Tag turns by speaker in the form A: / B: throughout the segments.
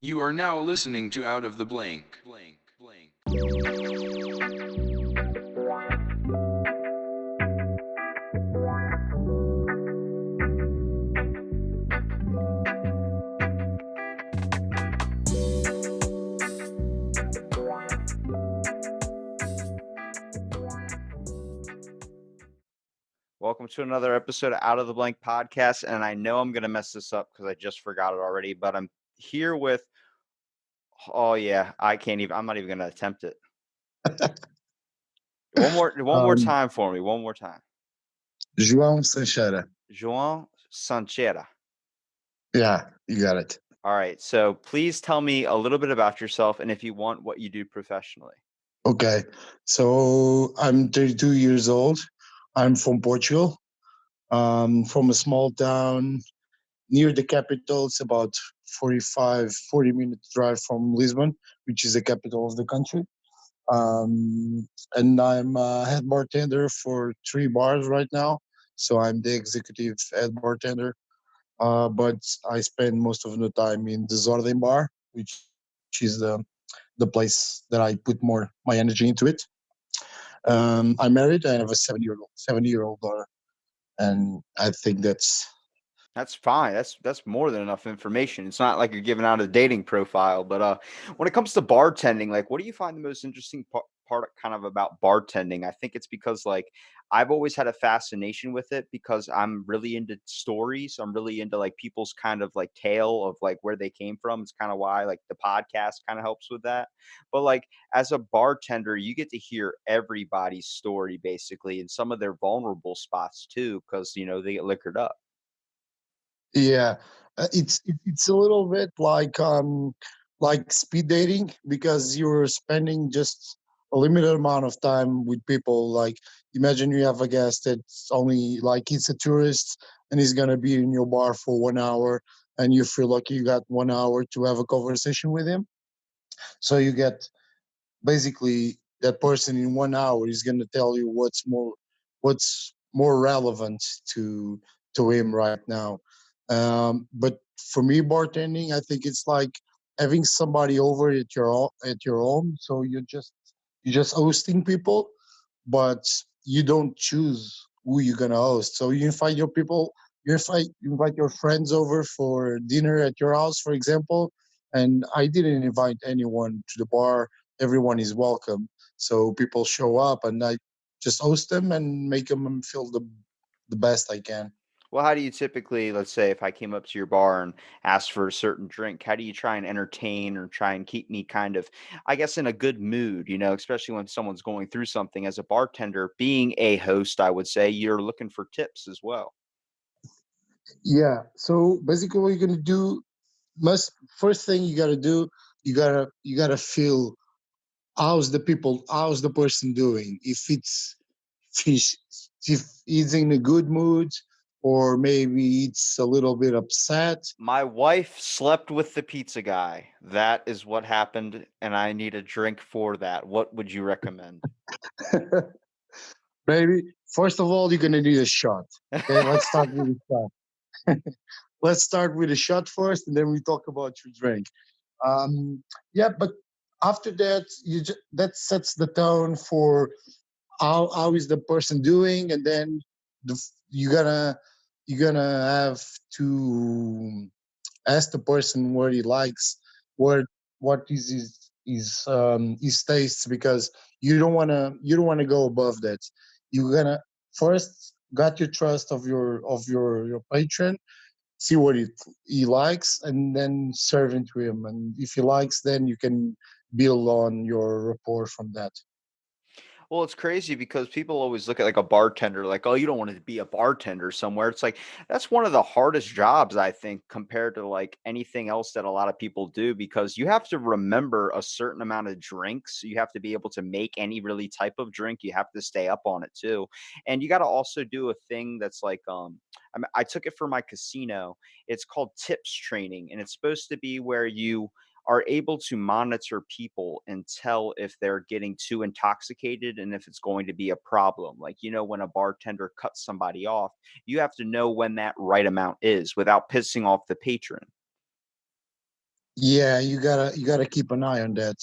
A: You are now listening to Out of the Blank.
B: Welcome to another episode of Out of the Blank podcast. And I know I'm going to mess this up because I just forgot it already, but I'm here with, oh yeah, I'm not even going to attempt it. One more
C: Um,
B: time for me. One more time.
C: João Sancheira.
B: João Sancheira.
C: Yeah, you got it.
B: All right. So please tell me a little bit about yourself and if you want, what you do professionally.
C: Okay, so I'm 32 years old. I'm from Portugal, from a small town near the capital. It's about 40 minute drive from Lisbon, which is the capital of the country. And I'm a head bartender for 3 bars right now. So I'm the executive head bartender. But I spend most of the time in the Zordem bar, which is the place that I put more my energy into it. I'm married. I have a 7-year old daughter, and I think that's
B: That's fine. That's more than enough information. It's not like you're giving out a dating profile, but when it comes to bartending, like what do you find the most interesting part kind of about bartending? I think it's because like I've always had a fascination with it because I'm really into stories. I'm really into like people's kind of like tale of like where they came from. It's kind of why like the podcast kind of helps with that. But like as a bartender, you get to hear everybody's story basically and some of their vulnerable spots too, because they get liquored up.
C: yeah. It's a little bit like speed dating because you're spending just a limited amount of time with people. Like imagine you have a guest that's only like he's a tourist and he's gonna be in your bar for 1 hour, and you feel like you got 1 hour to have a conversation with him. So you get basically that person in 1 hour is going to tell you what's more relevant to him right now. But for me, bartending, I think it's like having somebody over at your home. So you're just hosting people, but you don't choose who you're gonna host. So you invite your people, you invite your friends over for dinner at your house, for example. And I didn't invite anyone to the bar. Everyone is welcome. So people show up, and I just host them and make them feel the best I can.
B: Well, how do you typically, let's say, if I came up to your bar and asked for a certain drink, how do you try and entertain or try and keep me kind of, I guess, in a good mood, especially when someone's going through something as a bartender, being a host, I would say you're looking for tips as well.
C: Yeah. So basically, what you're gonna do must first thing you gotta do, you gotta feel how's the person doing. If he's if he's in a good mood, or maybe it's a little bit upset.
B: My wife slept with the pizza guy. That is what happened, and I need a drink for that. What would you recommend?
C: Maybe first of all, you're gonna need a shot. Okay, let's start with a shot. Let's start with a shot first, and then we talk about your drink. Yeah, but after that, that sets the tone for how is the person doing, and then you're gonna have to ask the person what he likes, what what is his tastes, because you don't wanna go above that. You're gonna first got your trust of your patron, see what he likes, and then serve it to him. And if he likes, then you can build on your rapport from that.
B: Well, it's crazy because people always look at like a bartender like, "Oh, you don't want to be a bartender somewhere." It's like that's one of the hardest jobs I think compared to like anything else that a lot of people do because you have to remember a certain amount of drinks. You have to be able to make any really type of drink. You have to stay up on it too. And you got to also do a thing that's like I took it for my casino. It's called tips training and it's supposed to be where you are able to monitor people and tell if they're getting too intoxicated and if it's going to be a problem. Like, when a bartender cuts somebody off, you have to know when that right amount is without pissing off the patron.
C: Yeah, you gotta keep an eye on that.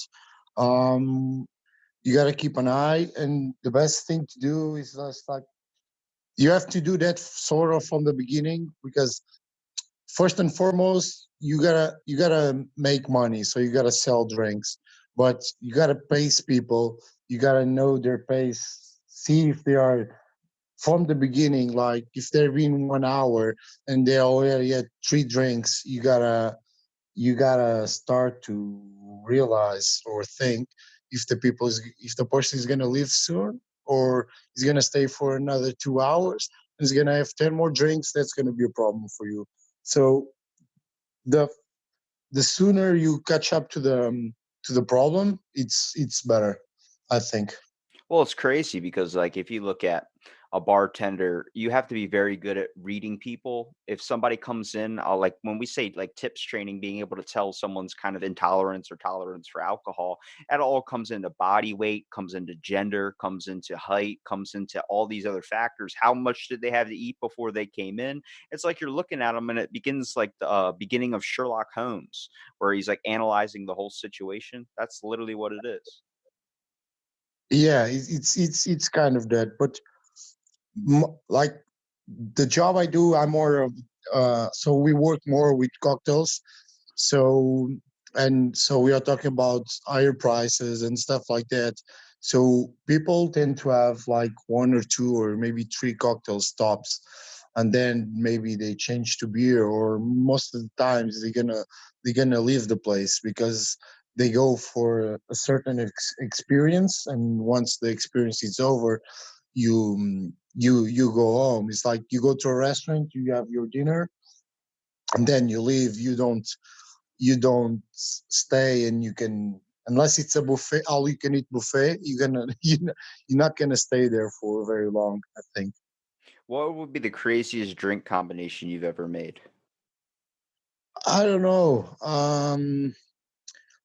C: Um, you gotta keep an eye, and the best thing to do is just like you have to do that sort of from the beginning because first and foremost you gotta make money, so you gotta sell drinks, but you gotta pace people. You gotta know their pace, see if they are from the beginning, like if they've been 1 hour and they already had three drinks, you gotta start to realize or think if the person is gonna leave soon or is gonna stay for another 2 hours and is gonna have 10 more drinks. That's gonna be a problem for you. So the the sooner you catch up to the problem, it's better, I think.
B: Well, it's crazy because, like, if you look at a bartender, you have to be very good at reading people. If somebody comes in, like when we say like tips training, being able to tell someone's kind of intolerance or tolerance for alcohol, it all comes into body weight, comes into gender, comes into height, comes into all these other factors. How much did they have to eat before they came in? It's like you're looking at them, and it begins like the beginning of Sherlock Holmes, where he's like analyzing the whole situation. That's literally what it is.
C: Yeah, it's kind of that, but like the job I do, I'm more of so we work more with cocktails. So and so we are talking about higher prices and stuff like that. So people tend to have like one or two or maybe three cocktail stops, and then maybe they change to beer, or most of the times they're gonna leave the place because they go for a certain experience, and once the experience is over, you go home. It's like you go to a restaurant, you have your dinner, and then you leave. You don't stay, and you can, unless it's a buffet, all you can eat buffet. You're not gonna stay there for very long, I think.
B: What would be the craziest drink combination you've ever made?
C: I don't know.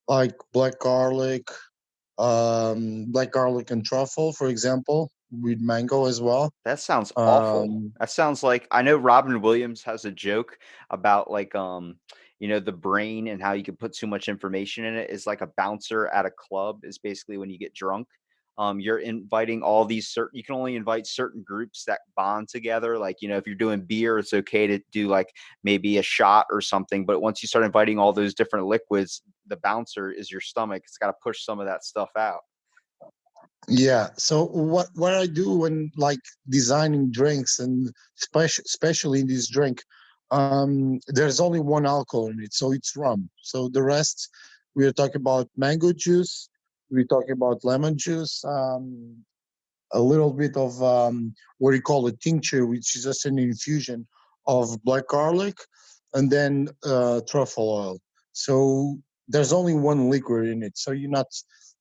C: Like black garlic and truffle, for example, with mango as well.
B: That sounds awful.
C: Um,
B: That sounds like I know Robin Williams has a joke about like the brain and how you can put too much information in it is like a bouncer at a club is basically when you get drunk. You're inviting all these certain you can only invite certain groups that bond together. Like, if you're doing beer, it's okay to do like maybe a shot or something. But once you start inviting all those different liquids, the bouncer is your stomach. It's got to push some of that stuff out.
C: Yeah. So what I do when like designing drinks, and especially in this drink, there's only one alcohol in it, so it's rum. So the rest, we are talking about mango juice, we're talking about lemon juice, a little bit of what you call a tincture, which is just an infusion of black garlic, and then truffle oil. So there's only one liquor in it, so you're not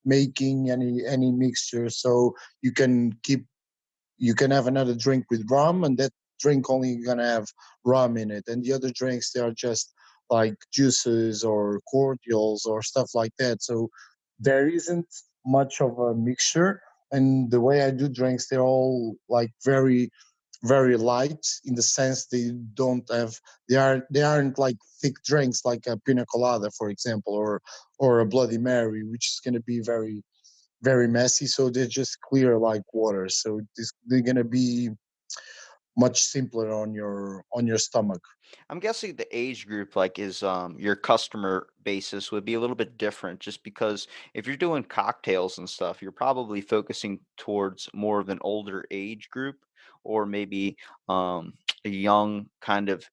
C: making any mixture. So you can keep you can have another drink with rum, and that drink only gonna have rum in it, and the other drinks they are just like juices or cordials or stuff like that. So there isn't much of a mixture, and the way I do drinks, they're all like very light, in the sense they aren't like thick drinks like a pina colada, for example, or a bloody mary, which is going to be very messy. So they're just clear like water, so they're going to be much simpler on your stomach.
B: I'm guessing the age group, like, is your customer basis would be a little bit different just because if you're doing cocktails and stuff, you're probably focusing towards more of an older age group or maybe a young kind of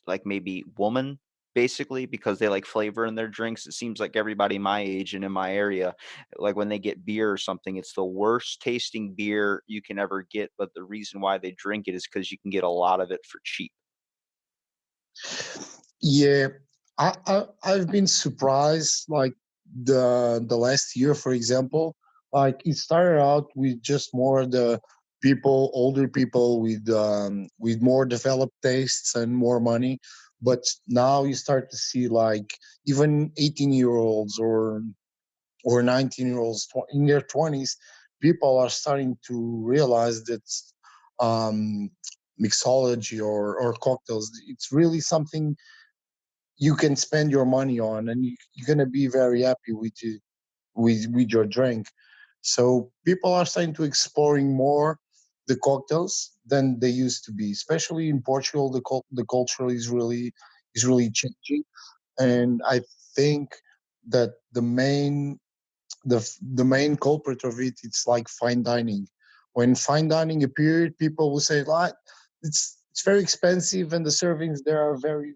B: like maybe woman basically because they like flavor in their drinks. It seems like everybody my age and in my area, like when they get beer or something, it's the worst tasting beer you can ever get. But the reason why they drink it is because you can get a lot of it for cheap.
C: Yeah, I've been surprised. Like the last year, for example, like it started out with just more the older people with more developed tastes and more money, but now you start to see like even 18-year-olds or 19-year-olds in their 20s, people are starting to realize that um, mixology or cocktails, it's really something you can spend your money on, and you're gonna be very happy with you with your drink. So people are starting to exploring more the cocktails than they used to be, especially in Portugal. The culture is really changing, and I think that the main culprit of it, it's like fine dining. When fine dining appeared, people will say like it's very expensive and the servings there are very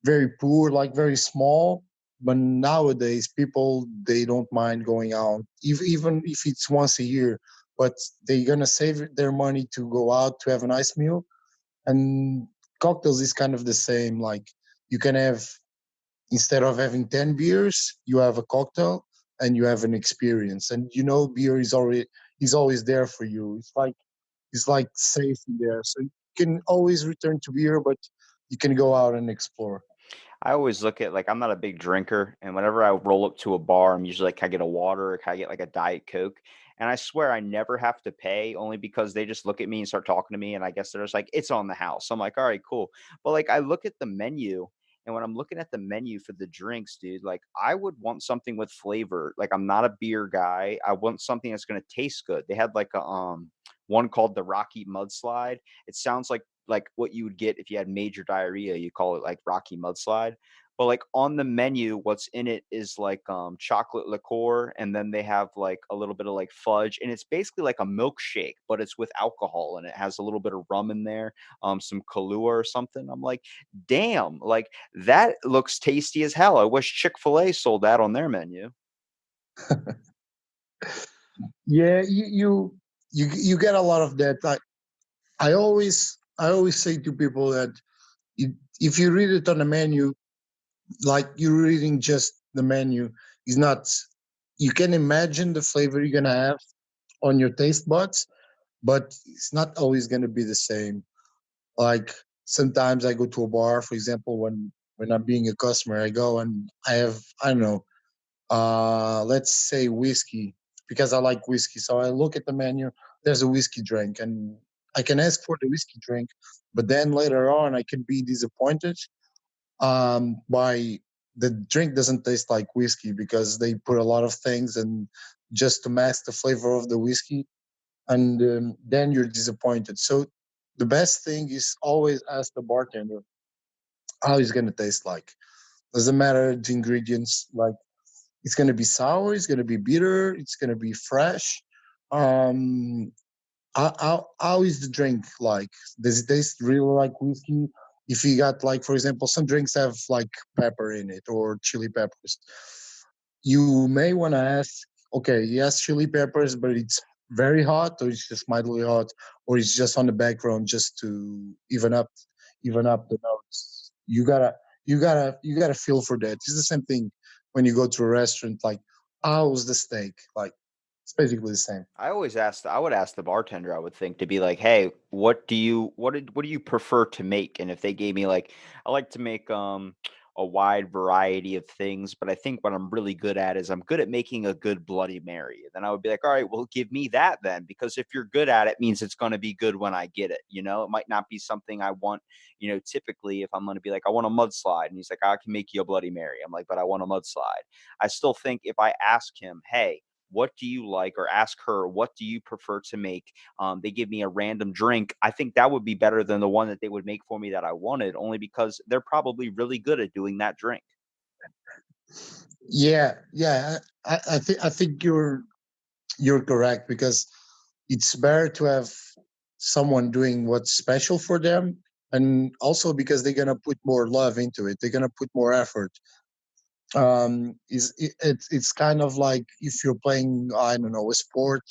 C: very poor, like very small. But nowadays, people they don't mind going out, even if it's once a year. But they're gonna save their money to go out to have a nice meal. And cocktails is kind of the same. Like you can have, instead of having 10 beers, you have a cocktail and you have an experience. And beer is always there for you. It's like safe in there, so you can always return to beer, but you can go out and explore.
B: I always look at like I'm not a big drinker, and whenever I roll up to a bar, I'm usually like, can I get a water or can I get like a Diet Coke? And I swear I never have to pay only because they just look at me and start talking to me. And I guess they're just like, it's on the house. I'm like, all right, cool. But like I look at the menu, and when I'm looking at the menu for the drinks, dude, like I would want something with flavor. Like I'm not a beer guy. I want something that's gonna taste good. They had like a one called the Rocky Mudslide. It sounds like what you would get if you had major diarrhea. You call it like Rocky Mudslide. But like on the menu, what's in it is like chocolate liqueur, and then they have like a little bit of like fudge, and it's basically like a milkshake, but it's with alcohol, and it has a little bit of rum in there, some Kahlua or something. I'm like, damn, like that looks tasty as hell. I wish Chick-fil-A sold that on their menu.
C: Yeah, you get a lot of that. I always say to people that if you read it on the menu, like you're reading just the menu, is not. You can imagine the flavor you're gonna have on your taste buds, but it's not always gonna be the same. Like sometimes I go to a bar, for example, when I'm being a customer, I go and I have, I don't know, let's say whiskey, because I like whiskey. So I look at the menu, there's a whiskey drink, and I can ask for the whiskey drink, but then later on I can be disappointed by the drink doesn't taste like whiskey because they put a lot of things and just to mask the flavor of the whiskey, and then you're disappointed. So the best thing is always ask the bartender how it's going to taste like. Doesn't matter the ingredients, like it's going to be sour, it's going to be bitter, it's going to be fresh. um how is the drink like? Does it taste really like whiskey? If you got, like, for example, some drinks have like pepper in it or chili peppers, you may want to ask, okay, yes, chili peppers, but it's very hot, or it's just mildly hot, or it's just on the background just to even up the notes. You gotta feel for that. It's the same thing when you go to a restaurant, like, how's the steak? Like, it's basically the same.
B: I would ask the bartender, I would think, to be like, "Hey, what do you prefer to make?" And if they gave me like, I like to make a wide variety of things, but I think what I'm really good at is I'm good at making a good Bloody Mary. Then I would be like, "All right, well, give me that then, because if you're good at it, means it's going to be good when I get it. You know, it might not be something I want. You know, typically if I'm going to be like, I want a mudslide, and he's like, I can make you a Bloody Mary. I'm like, but I want a mudslide. I still think if I ask him, hey, what do you like, or ask her, what do you prefer to make, they give me a random drink, I think that would be better than the one that they would make for me that I wanted, only because they're probably really good at doing that drink.
C: Yeah, yeah. I think you're correct, because it's better to have someone doing what's special for them, and also because they're gonna put more love into it. They're gonna put more effort. It's kind of like if you're playing, I don't know, a sport,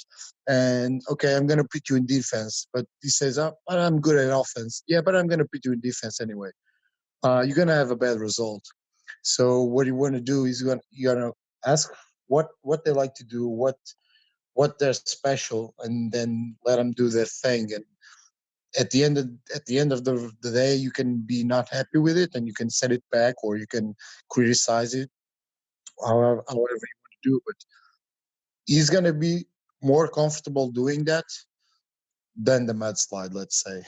C: and okay, I'm gonna put you in defense, but he says, oh, but I'm good at offense. Yeah, but I'm gonna put you in defense anyway. You're gonna have a bad result. So what you want to do is you gonna ask what they like to do, what they're special, and then let them do their thing. And at the end of the day, you can be not happy with it, and you can send it back, or you can criticize it, however you want to do. But he's gonna be more comfortable doing that than the mudslide, let's say.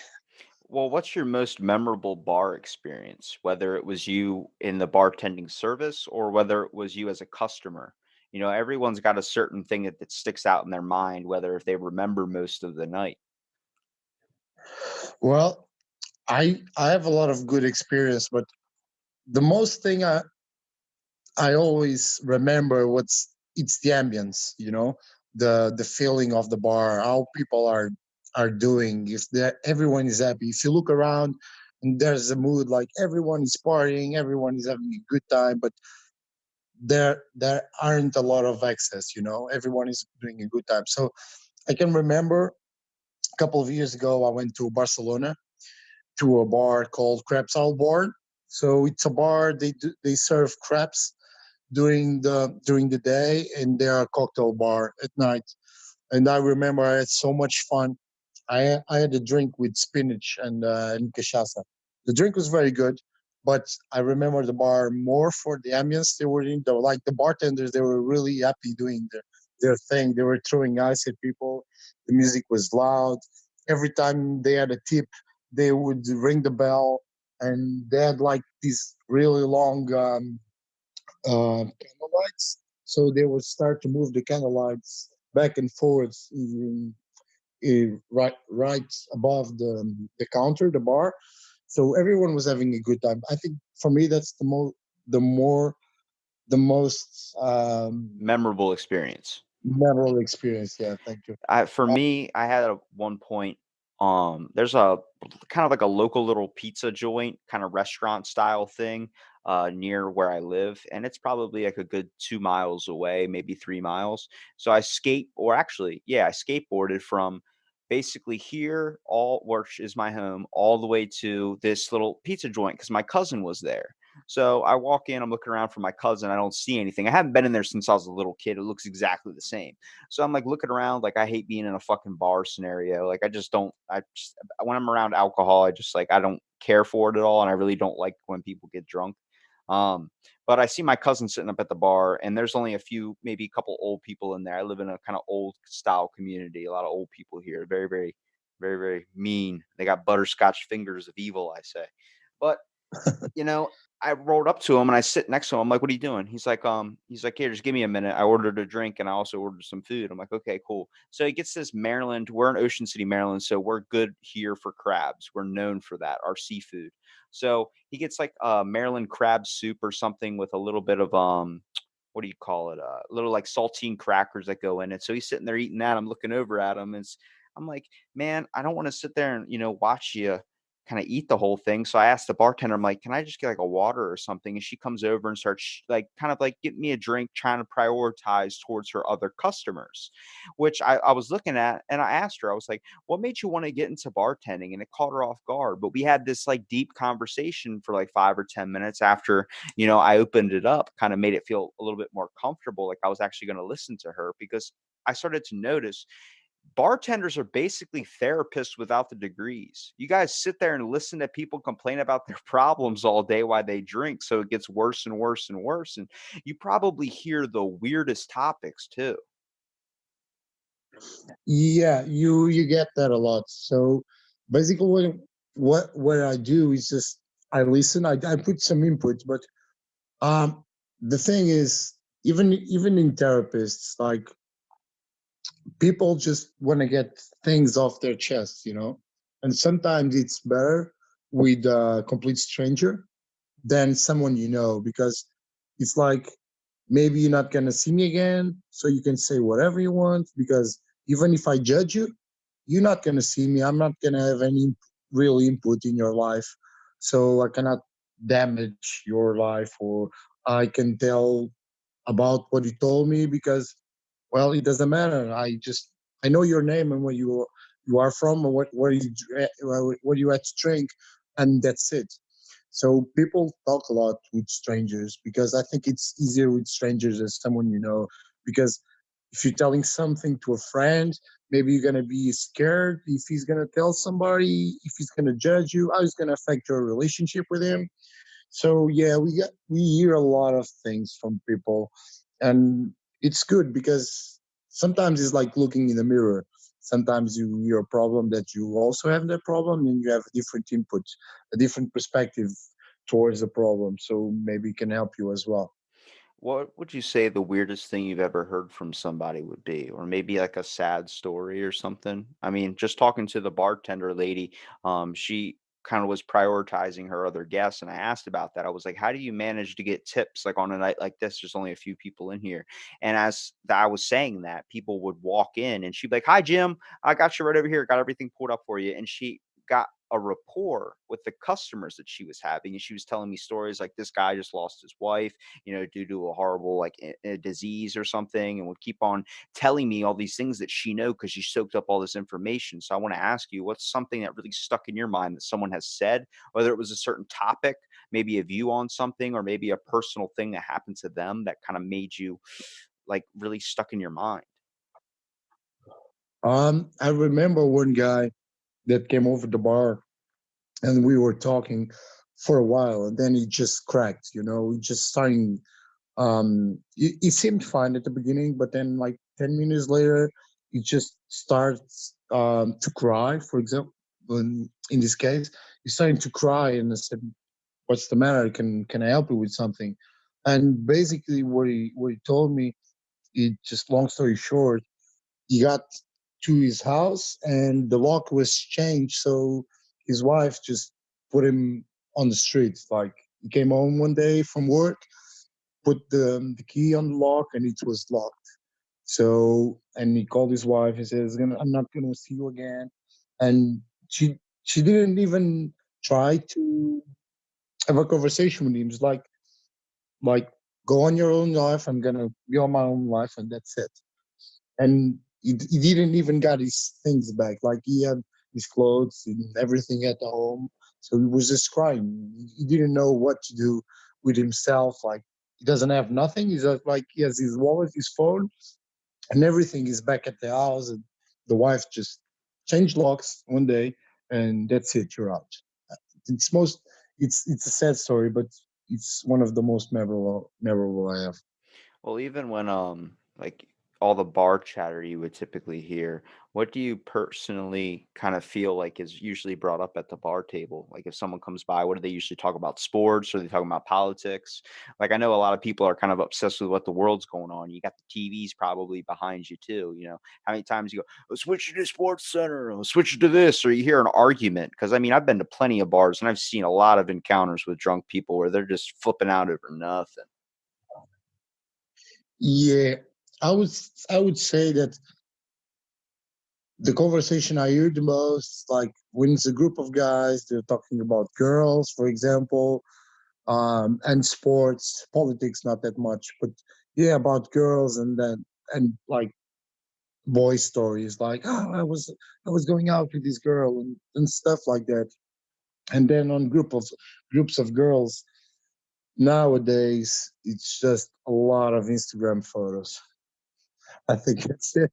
B: Well, what's your most memorable bar experience? Whether it was you in the bartending service or whether it was you as a customer? You know, everyone's got a certain thing that sticks out in their mind, whether if they remember most of the night.
C: Well, I have a lot of good experience, but the most thing I always remember what's it's the ambience, the feeling of the bar, how people are doing. If everyone is happy, if you look around and there's a mood like everyone is partying, everyone is having a good time, but there aren't a lot of excess. Everyone is doing a good time. So I can remember a couple of years ago I went to Barcelona to a bar called Crepes Al Bar. So it's a bar they serve crepes during the day, and they're a cocktail bar at night. And I remember I had so much fun. I had a drink with spinach and cachaça. The drink was very good, but I remember the bar more for the ambience they were in. Like the bartenders, they were really happy doing their thing. They were throwing ice at people. The music was loud. Every time they had a tip, they would ring the bell, and they had like these really long candle lights. So they would start to move the candle lights back and forth right above the counter, the bar. So everyone was having a good time. I think for me that's the more the most
B: Memorable experience.
C: memorable experience. Yeah, thank you.
B: For me, I had at one point, there's a kind of like a local little pizza joint, kind of restaurant style thing, near where I live, and it's probably like a good 2 miles away, maybe 3 miles. So I skateboarded from basically here, all which is my home, all the way to this little pizza joint because my cousin was there. So I walk in, I'm looking around for my cousin. I don't see anything. I haven't been in there since I was a little kid. It looks exactly the same. So I'm like looking around, like I hate being in a fucking bar scenario. Like I just don't. When I'm around alcohol, I just like I don't care for it at all, and I really don't like when people get drunk. Um, but I see my cousin sitting up at the bar, and there's only a few, maybe a couple old people in there. I live in a kind of old style community. A lot of old people here, very, very, very, very mean. They got butterscotch fingers of evil, I say. But you know, I rolled up to him and I sit next to him. I'm like, "What are you doing?" He's like, "Here, just give me a minute. I ordered a drink and I also ordered some food." I'm like, "Okay, cool." So he gets this Maryland. We're in Ocean City, Maryland, so we're good here for crabs. We're known for that, our seafood. So he gets like Maryland crab soup or something with a little bit of what do you call it? Little like saltine crackers that go in it. So he's sitting there eating that. I'm looking over at him. I'm like, man, I don't want to sit there and watch you kind of eat the whole thing. So I asked the bartender, I'm like, can I just get like a water or something? And she comes over and starts like kind of like getting me a drink, trying to prioritize towards her other customers, which I was looking at. And I asked her, I was like, what made you want to get into bartending? And it caught her off guard. But we had this like deep conversation for like 5 or 10 minutes after, I opened it up, kind of made it feel a little bit more comfortable. Like I was actually going to listen to her because I started to notice bartenders are basically therapists without the degrees. You guys sit there and listen to people complain about their problems all day while they drink, so it gets worse and worse and worse. And you probably hear the weirdest topics too.
C: Yeah, you get that a lot. So basically, what I do is just I listen. I put some input, but the thing is, even in therapists, like people just want to get things off their chest, and sometimes it's better with a complete stranger than someone because it's like maybe you're not gonna see me again, so you can say whatever you want. Because even if I judge you, you're not gonna see me. I'm not gonna have any real input in your life, so I cannot damage your life, or I can tell about what you told me because, well, it doesn't matter. I know your name and where you are from, and what you had to drink, and that's it. So people talk a lot with strangers because I think it's easier with strangers as someone because if you're telling something to a friend, maybe you're gonna be scared if he's gonna tell somebody, if he's gonna judge you, how it's gonna affect your relationship with him. So yeah, we hear a lot of things from people, and it's good because sometimes it's like looking in the mirror. sometimes your problem that you also have that problem, and you have a different input, a different perspective towards the problem. So maybe it can help you as well.
B: What would you say the weirdest thing you've ever heard from somebody would be? Or maybe like a sad story or something? I mean, just talking to the bartender lady, she kind of was prioritizing her other guests, and I asked about that. I was like, "How do you manage to get tips like on a night like this? There's only a few people in here." And I was saying that, people would walk in and she'd be like, "Hi, Jim, I got you right over here. Got everything pulled up for you." And she got a rapport with the customers that she was having, and she was telling me stories like this guy just lost his wife, due to a horrible like a disease or something, and would keep on telling me all these things that she know because she soaked up all this information. So I want to ask you, what's something that really stuck in your mind that someone has said, whether it was a certain topic, maybe a view on something, or maybe a personal thing that happened to them that kind of made you like really stuck in your mind?
C: I remember one guy that came over the bar, and we were talking for a while, and then he just cracked. He just starting. He seemed fine at the beginning, but then like 10 minutes later, he just starts to cry. For example, in this case, he's starting to cry, and I said, "What's the matter? Can I help you with something?" And basically, what he told me, it just long story short, he got to his house and the lock was changed, so his wife just put him on the streets. Like, he came home one day from work, put the key on the lock, and it was locked. So, and he called his wife and says, "I'm not gonna see you again." And she didn't even try to have a conversation with him. It's like go on your own life. I'm gonna be on my own life, and that's it. And he didn't even got his things back. Like, he had his clothes and everything at the home, so he was just crying. He didn't know what to do with himself. Like, he doesn't have nothing. He's just like, he has his wallet, his phone, and everything is back at the house. And the wife just changed locks one day, and that's it. You're out. It's most. It's a sad story, but it's one of the most memorable I have.
B: Well, even when like all the bar chatter you would typically hear, what do you personally kind of feel like is usually brought up at the bar table? Like if someone comes by, what do they usually talk about? Sports? Or are they talking about politics? Like I know a lot of people are kind of obsessed with what the world's going on. You got the TVs probably behind you too. How many times you go, "Oh, switch it to Sports Center, oh, switch it to this," or you hear an argument? Because I mean, I've been to plenty of bars and I've seen a lot of encounters with drunk people where they're just flipping out over nothing.
C: Yeah, I would say that the conversation I hear the most, like when it's a group of guys, they're talking about girls, for example, and sports, politics, not that much, but yeah, about girls, and like boy stories, like, "Oh, I was going out with this girl," and stuff like that. And then on groups of girls nowadays, it's just a lot of Instagram photos. I think that's it.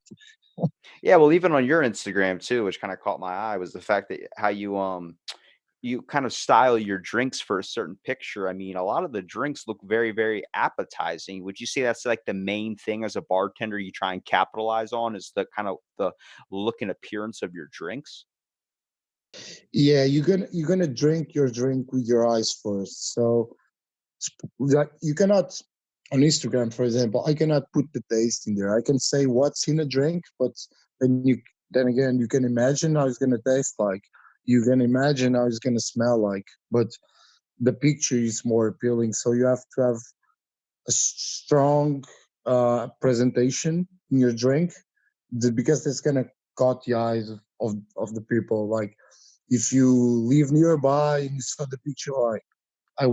B: Yeah, well, even on your Instagram too, which kinda caught my eye, was the fact that how you kind of style your drinks for a certain picture. I mean, a lot of the drinks look very, very appetizing. Would you say that's like the main thing as a bartender you try and capitalize on, is the kind of the look and appearance of your drinks?
C: Yeah, you're gonna drink your drink with your eyes first. So, like, you cannot, on Instagram, for example, I cannot put the taste in there. I can say what's in a drink, but then again, you can imagine how it's gonna taste like. You can imagine how it's gonna smell like. But the picture is more appealing. So you have to have a strong presentation in your drink, because it's gonna caught the eyes of the people. Like, if you live nearby and you saw the picture, like, I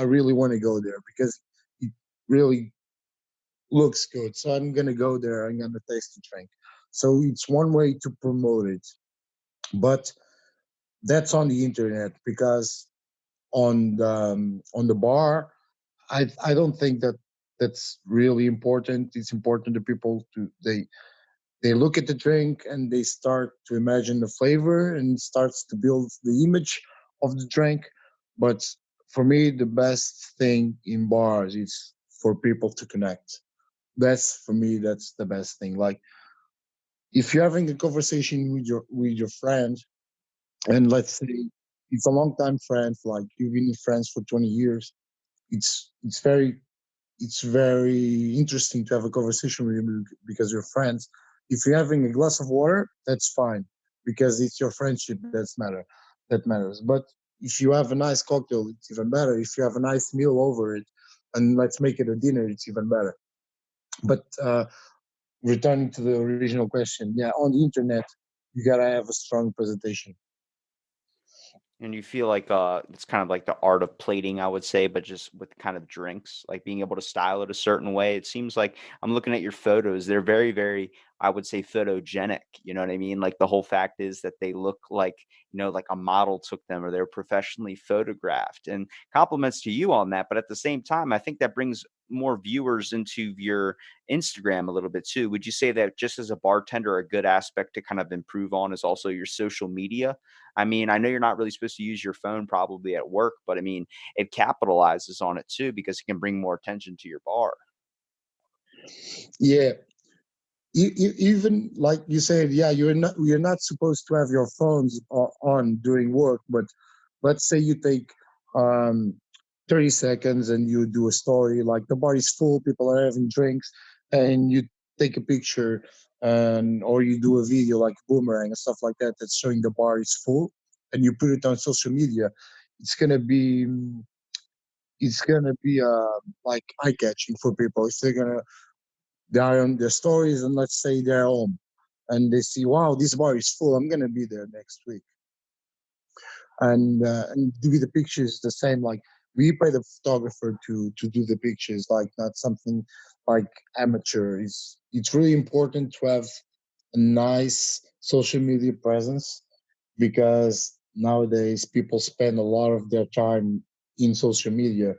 C: really wanna go there because it really looks good. So I'm gonna go there. I'm gonna taste the drink. So it's one way to promote it, but that's on the internet, because on the bar, I don't think that that's really important. It's important to people to they look at the drink and they start to imagine the flavor and starts to build the image of the drink. But for me, the best thing in bars is for people to connect. That's, for me, that's the best thing. Like, if you're having a conversation with your friend, and let's say it's a long time friend, like you've been friends for 20 years, it's very interesting to have a conversation with you because you're friends. If you're having a glass of water, that's fine because it's your friendship that matters. But if you have a nice cocktail, it's even better. If you have a nice meal over it, and let's make it a dinner, it's even better. But returning to the original question, yeah, on the internet, you gotta have a strong presentation.
B: And you feel like it's kind of like the art of plating, I would say, but just with kind of drinks, like being able to style it a certain way. It seems like I'm looking at your photos. They're very, very, I would say, photogenic. You know what I mean? Like the whole fact is that they look like, like a model took them or they're professionally photographed. And compliments to you on that. But at the same time, I think that brings more viewers into your Instagram a little bit too. Would you say that just as a bartender, a good aspect to kind of improve on is also your social media? I mean, I know you're not really supposed to use your phone probably at work, but I mean, it capitalizes on it too because it can bring more attention to your bar.
C: Yeah, even like you said, yeah, you're not supposed to have your phones on during work, but let's say you take um 30 seconds and you do a story like the bar is full, people are having drinks, and you take a picture, and or you do a video like boomerang and stuff like that that's showing the bar is full, and you put it on social media. It's gonna be like eye catching for people if they are on their stories, and let's say they're home and they see, wow, this bar is full, I'm gonna be there next week. And do the pictures the same, like we pay the photographer to do the pictures, like not something like amateur. It's really important to have a nice social media presence because nowadays people spend a lot of their time in social media,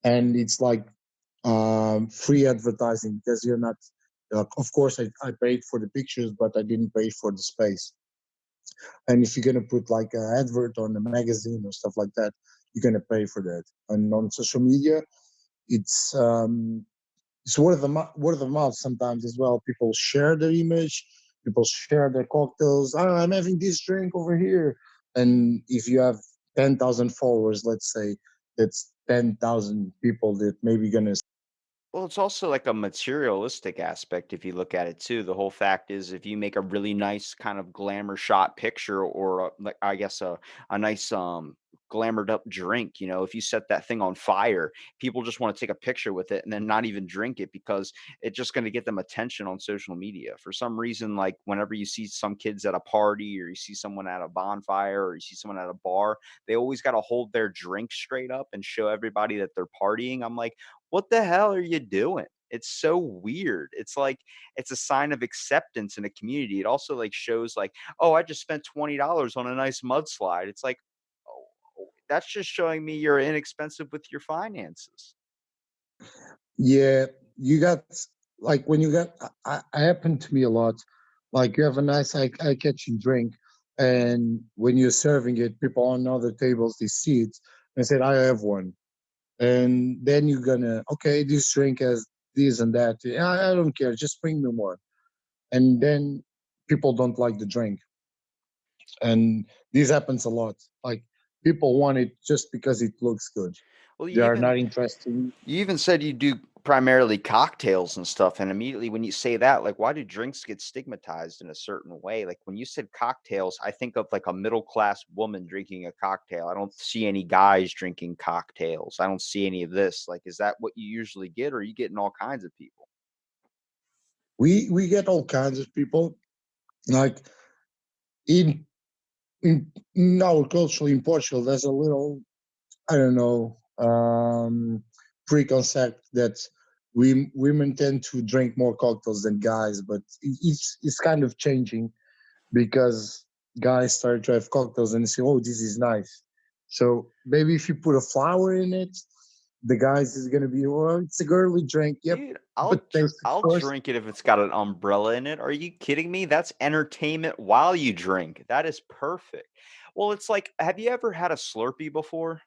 C: and it's like free advertising because you're not. Of course, I paid for the pictures, but I didn't pay for the space. And if you're gonna put like an advert on a magazine or stuff like that, you're gonna pay for that. And on social media, it's um, it's word of mouth sometimes as well. People share their image, people share their cocktails. Oh, I'm having this drink over here, and if you have 10,000 followers, let's say, that's 10,000 people that maybe gonna.
B: Well, it's also like a materialistic aspect if you look at it too. The whole fact is if you make a really nice kind of glamour shot picture or like I guess a nice glamored up drink, if you set that thing on fire, people just want to take a picture with it and then not even drink it because it's just going to get them attention on social media. For some reason, like whenever you see some kids at a party or you see someone at a bonfire or you see someone at a bar, they always got to hold their drink straight up and show everybody that they're partying. I'm like, what the hell are you doing? It's so weird. It's like it's a sign of acceptance in a community. It also like shows like, oh, I just spent $20 on a nice mudslide. It's like, that's just showing me you're inexpensive with your finances.
C: Yeah, you got like when you got I happened to me a lot. Like you have a nice eye catching drink, and when you're serving it, people on other tables they see it and said, "I have one," and then you're gonna okay, this drink has this and that. Yeah, I don't care, just bring me one. And then people don't like the drink, and this happens a lot. Like people want it just because it looks good.
B: Well,
C: They are not interested.
B: you even said you do primarily cocktails and stuff, and immediately when you say that, like, why do drinks get stigmatized in a certain way? Like, when you said cocktails, I think of like a middle class woman drinking a cocktail. I don't see any guys drinking cocktails. I don't see any of this. Like, is that what you usually get, or are you getting all kinds of people?
C: We get all kinds of people. Like in in our culture in Portugal, there's a little I don't know preconcept that women tend to drink more cocktails than guys, but it's kind of changing because guys start to have cocktails and say, "Oh, this is nice." So maybe if you put a flower in it, the guys is gonna be, "Well, it's a girly drink." Yep,
B: Dude,
C: but taste, of
B: I'll
C: course.
B: drink it if it's got an umbrella in it. Are you kidding me? That's entertainment while you drink. That is perfect. Well, it's like, have you ever had a Slurpee before?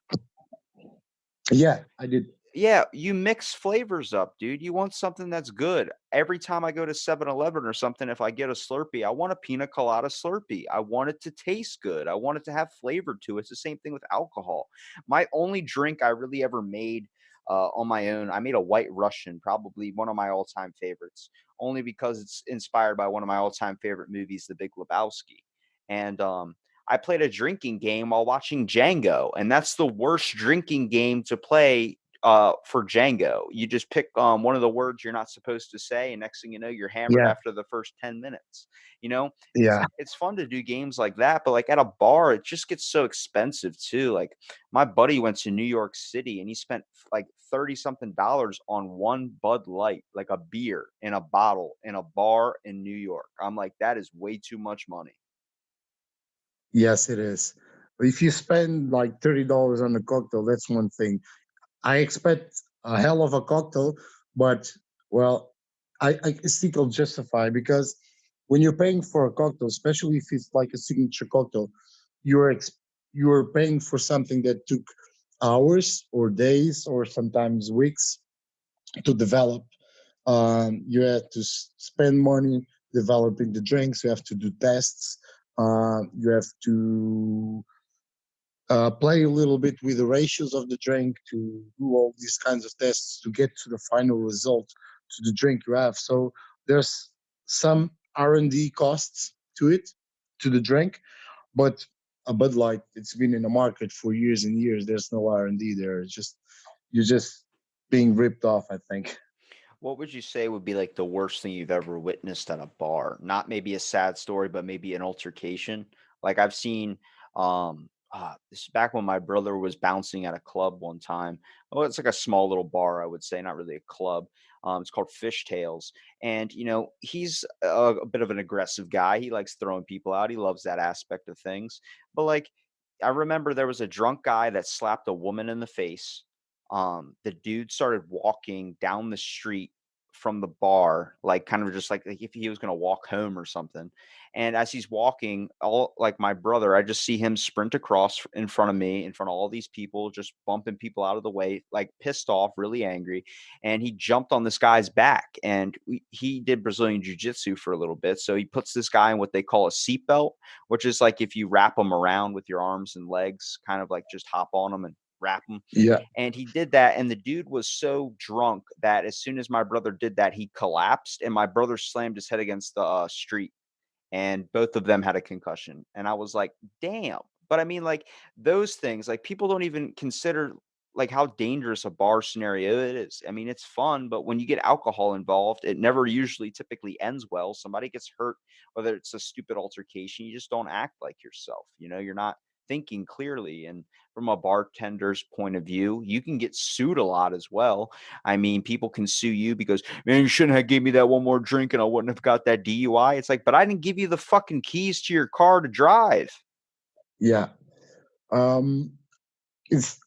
C: Yeah, I did.
B: Yeah, you mix flavors up, dude. You want something that's good. Every time I go to 7-Eleven or something, if I get a Slurpee, I want a pina colada Slurpee. I want it to taste good. I want it to have flavor to it. It's the same thing with alcohol. My only drink I really ever made on my own, I made a White Russian, probably one of my all-time favorites, only because it's inspired by one of my all-time favorite movies, The Big Lebowski. And I played a drinking game while watching Django, and that's the worst drinking game to play for Django. You just pick one of the words you're not supposed to say, and next thing you know, you're hammered
C: Yeah,
B: after the first 10 minutes. You know,
C: yeah,
B: it's fun to do games like that, but like at a bar, it just gets so expensive too. Like my buddy went to New York City and he spent like 30 something dollars on one Bud Light, like a beer in a bottle in a bar in New York. I'm like, that is way too much money.
C: yes, it is. But if you spend like $30 on a cocktail, that's one thing. I expect a hell of a cocktail, but well, I still can justify because when you're paying for a cocktail, especially if it's like a signature cocktail, you're you're paying for something that took hours or days or sometimes weeks to develop. You have to spend money developing the drinks. You have to do tests. You have to play a little bit with the ratios of the drink to do all these kinds of tests to get to the final result to the drink you have. So there's some R&D costs to it, to the drink, but a Bud Light, it's been in the market for years and years. There's no R&D there. It's just you're just being ripped off, I think.
B: What would you say would be like the worst thing you've ever witnessed at a bar? Not maybe a sad story, but maybe an altercation. Like I've seen, this is back when my brother was bouncing at a club one time. Well, it's like a small little bar, I would say, not really a club. It's called Fishtails, and he's a bit of an aggressive guy. He likes throwing people out. He loves that aspect of things. But like, I remember there was a drunk guy that slapped a woman in the face. The dude started walking down the street from the bar, like kind of just like if he was gonna walk home or something. And as he's walking, all like my brother, I just see him sprint across in front of me, in front of all these people, just bumping people out of the way, like pissed off, really angry. And he jumped on this guy's back, and he did Brazilian jiu-jitsu for a little bit. So he puts this guy in what they call a seatbelt, which is like if you wrap him around with your arms and legs, kind of like just hop on them and wrap him.
C: Yeah,
B: And he did that, and the dude was so drunk that as soon as my brother did that, he collapsed, and my brother slammed his head against the street, and both of them had a concussion. And I was like, damn. But I mean, like those things, like people don't even consider like how dangerous a bar scenario it is. I mean, it's fun, but when you get alcohol involved, it never usually typically ends well. Somebody gets hurt, whether it's a stupid altercation, you just don't act like yourself. You're not thinking clearly. And from a bartender's point of view, you can get sued a lot as well. I mean, people can sue you because, man, you shouldn't have gave me that one more drink and I wouldn't have got that DUI. It's like, but I didn't give you the fucking keys to your car to drive.
C: yeah. Um, it's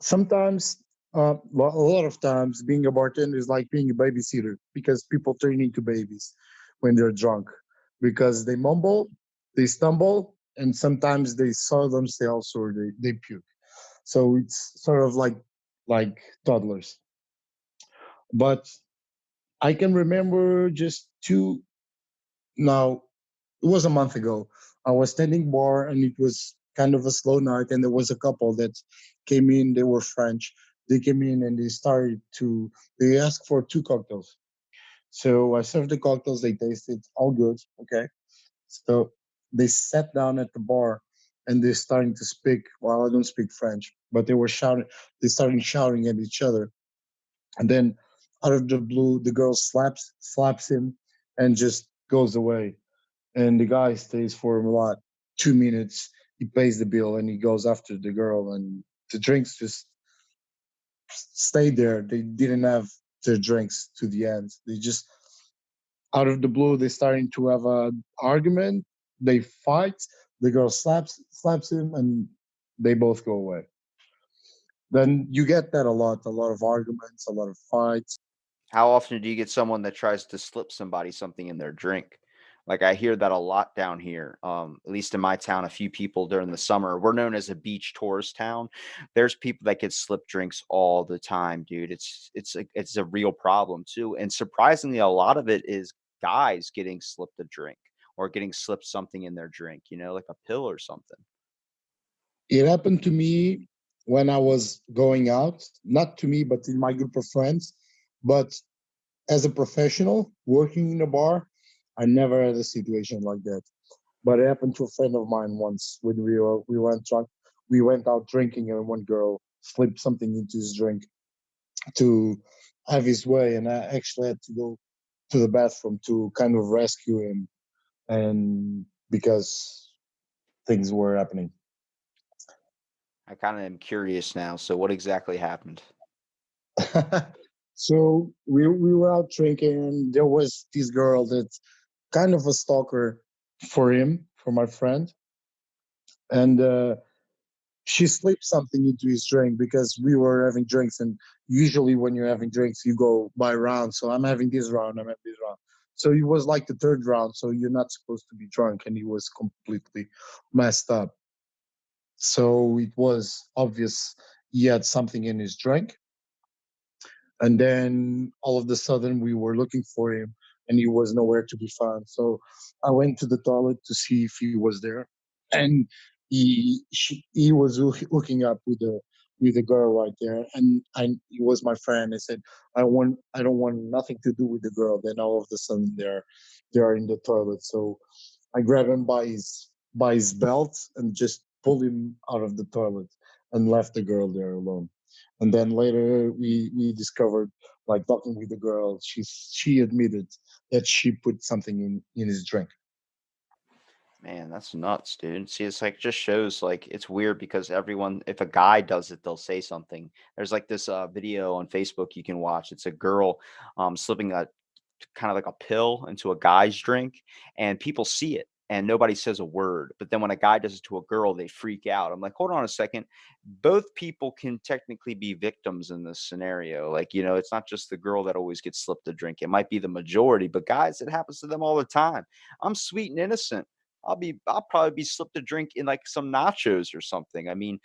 C: sometimes a lot of times being a bartender is like being a babysitter because people turn into babies when they're drunk because they mumble, they stumble, and sometimes they saw themselves or they puke. So it's sort of like toddlers. But I can remember just two. Now it was a month ago. I was standing bar and it was kind of a slow night, and there was a couple that came in. They were French. They came in and they asked for two cocktails. So I served the cocktails. They tasted all good. Okay. So they sat down at the bar and they're starting to speak. Well, I don't speak French, but they were shouting. They started shouting at each other, and then out of the blue, the girl slaps him and just goes away. And the guy stays for a lot, 2 minutes. He pays the bill and he goes after the girl, and the drinks just stayed there. They didn't have their drinks to the end. They just out of the blue, they starting to have a argument. They fight. The girl slaps him, and they both go away. Then you get that a lot of arguments, a lot of fights.
B: How often do you get someone that tries to slip somebody something in their drink? Like I hear that a lot down here. At least in my town, a few people during the summer. We're known as a beach tourist town. There's people that get slip drinks all the time, dude. It's a real problem too. And surprisingly, a lot of it is guys getting slipped a drink or getting slipped something in their drink, like a pill or something.
C: It happened to me when I was going out, not to me, but in my group of friends. But as a professional working in a bar, I never had a situation like that. But it happened to a friend of mine once when we went drunk. We went out drinking, and one girl slipped something into his drink to have his way, and I actually had to go to the bathroom to kind of rescue him, and because things were happening.
B: I kind of am curious now. So what exactly happened?
C: So we were out drinking, and there was this girl that's kind of a stalker for him, for my friend, and she slipped something into his drink because we were having drinks, and usually when you're having drinks, you go by round. So I'm having this round, I'm having this round. So it was like the third round, so you're not supposed to be drunk, and he was completely messed up. So it was obvious he had something in his drink. And then all of a sudden we were looking for him, and he was nowhere to be found. So I went to the toilet to see if he was there, and he was hooking up with a girl right there, and he was my friend. I said, I don't want nothing to do with the girl. Then all of a sudden they are in the toilet. So I grabbed him by his belt and just pulled him out of the toilet and left the girl there alone. And then later we discovered, like talking with the girl, she admitted that she put something in his drink.
B: Man, that's nuts, dude. See, it's like just shows like it's weird because everyone, if a guy does it, they'll say something. There's like this video on Facebook you can watch. It's a girl slipping a kind of like a pill into a guy's drink, and people see it and nobody says a word. But then when a guy does it to a girl, they freak out. I'm like, hold on a second. Both people can technically be victims in this scenario. Like, it's not just the girl that always gets slipped a drink. It might be the majority, but guys, it happens to them all the time. I'm sweet and innocent. I'll probably be slipped a drink in like some nachos or something. I mean,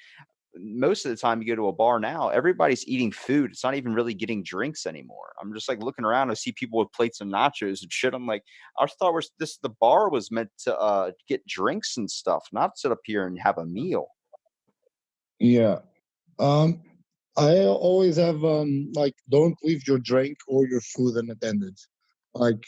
B: most of the time you go to a bar now, everybody's eating food. It's not even really getting drinks anymore. I'm just like looking around. I see people with plates of nachos and shit. I'm like, I thought the bar was meant to get drinks and stuff, not sit up here and have a meal.
C: Yeah. Um, I always have like, don't leave your drink or your food unattended. Like,